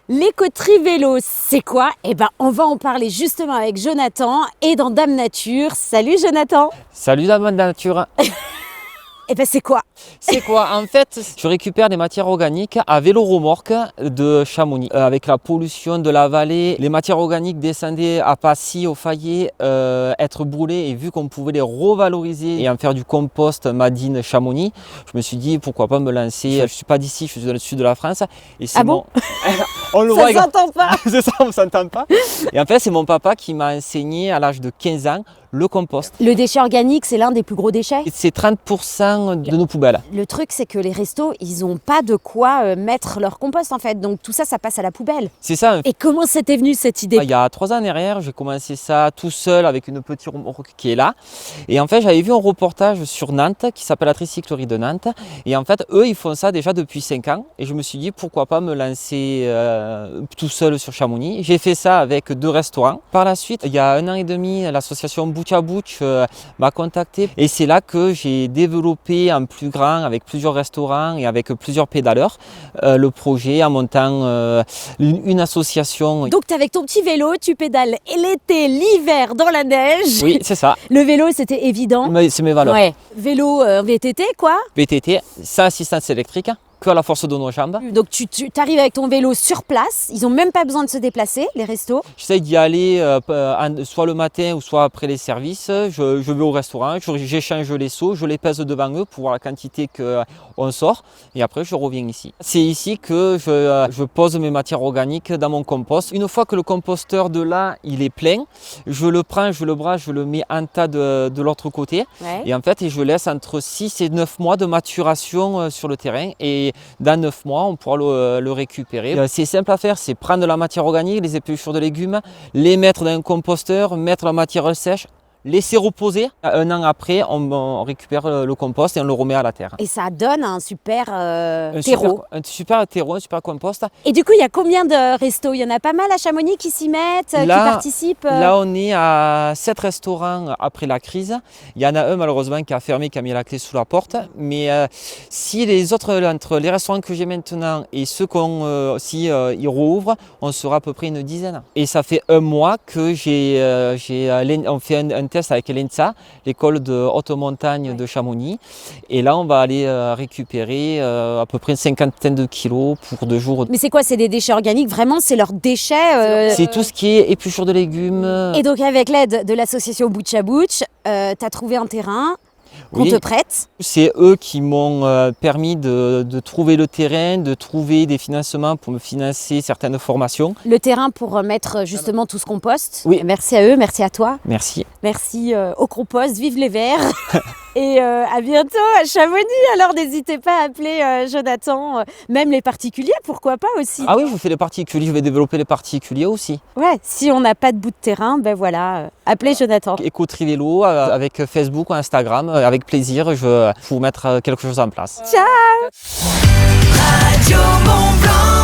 L'écoterie vélo, c'est quoi? On va en parler justement avec Jonathan et dans Dame Nature. Salut Jonathan. Salut Dame Nature. C'est quoi? C'est quoi? En fait, je récupère des matières organiques à vélo remorque de Chamonix. Avec la pollution de la vallée, les matières organiques descendaient à Passy, au Fayet, être brûlées, et vu qu'on pouvait les revaloriser et en faire du compost Madine Chamonix, je me suis dit pourquoi pas me lancer. Je ne suis pas d'ici, je suis dans le sud de la France. Et c'est bon On le Ça voit, s'entend pas. c'est ça, on s'entend pas. Et en fait, c'est mon papa qui m'a enseigné à l'âge de 15 ans le compost. Le déchet organique, c'est l'un des plus gros déchets. C'est 30% de nos poubelles. Le truc, c'est que les restos, ils n'ont pas de quoi mettre leur compost en fait. Donc tout ça, ça passe à la poubelle. C'est ça. Et comment c'était venu cette idée? Il y a 3 ans derrière, j'ai commencé ça tout seul avec une petite remorque qui est là. Et en fait, j'avais vu un reportage sur Nantes qui s'appelle la Tricyclerie de Nantes. Et en fait, eux, ils font ça déjà depuis 5 ans. Et je me suis dit, pourquoi pas me lancer tout seul sur Chamonix. J'ai fait ça avec 2 restaurants. Par la suite, il y a 1 an et demi, l'association Butch à Butch m'a contacté. Et c'est là que j'ai développé en plus grand, avec plusieurs restaurants et avec plusieurs pédaleurs, le projet en montant une association. Donc, t'es avec ton petit vélo, tu pédales l'été, l'hiver, dans la neige. Oui, c'est ça. Le vélo, c'était évident. C'est mes valeurs. Ouais. Vélo VTT, quoi. VTT, sans assistance électrique, que à la force de nos jambes. Donc, tu arrives avec ton vélo sur place. Ils n'ont même pas besoin de se déplacer, les restos. J'essaye d'y aller soit le matin ou soit après les services. Je vais au restaurant, j'échange les seaux, je les pèse devant eux pour voir la quantité qu'on sort. Et après, je reviens ici. C'est ici que je pose mes matières organiques dans mon compost. Une fois que le composteur de là, il est plein, je le prends, je le brasse, je le mets en tas de l'autre côté. Ouais. Et en fait, je laisse entre 6 et 9 mois de maturation sur le terrain. Et dans 9 mois, on pourra le récupérer. C'est simple à faire, c'est prendre de la matière organique, les épluchures de légumes, les mettre dans un composteur, mettre la matière sèche, laisser reposer. 1 an après, on récupère le compost et on le remet à la terre. Et ça donne un super terreau. Un super terreau, un super compost. Et du coup, il y a combien de restos? Il y en a pas mal à Chamonix qui s'y mettent, qui participent Là, on est à 7 restaurants après la crise. Il y en a un malheureusement qui a fermé, qui a mis la clé sous la porte. Mais si les autres, entre les restaurants que j'ai maintenant et ceux qu'on ils rouvrent, on sera à peu près une dizaine. Et ça fait 1 mois que on fait un test avec l'ENSA, l'école de haute montagne de Chamonix. Et là, on va aller récupérer à peu près une 50aine de kilos pour 2 jours. Mais c'est quoi? C'est des déchets organiques? Vraiment, c'est leurs déchets C'est tout ce qui est épluchure de légumes. Et donc, avec l'aide de l'association Butch à Butch, tu as trouvé un terrain qu'on te prête. C'est eux qui m'ont permis de trouver le terrain, de trouver des financements pour me financer certaines formations. Le terrain pour mettre justement tout ce compost. Oui. Merci à eux, merci à toi. Merci. Merci au compost, vive les verts. Et à bientôt à Chamonix. Alors n'hésitez pas à appeler Jonathan, même les particuliers, pourquoi pas aussi. Ah oui, je fais les particuliers, je vais développer les particuliers aussi. Ouais, si on n'a pas de bout de terrain, appelez Jonathan. Écoterie vélo avec Facebook ou Instagram, avec plaisir, je vais vous mettre quelque chose en place. Ciao. Radio Mont Blanc.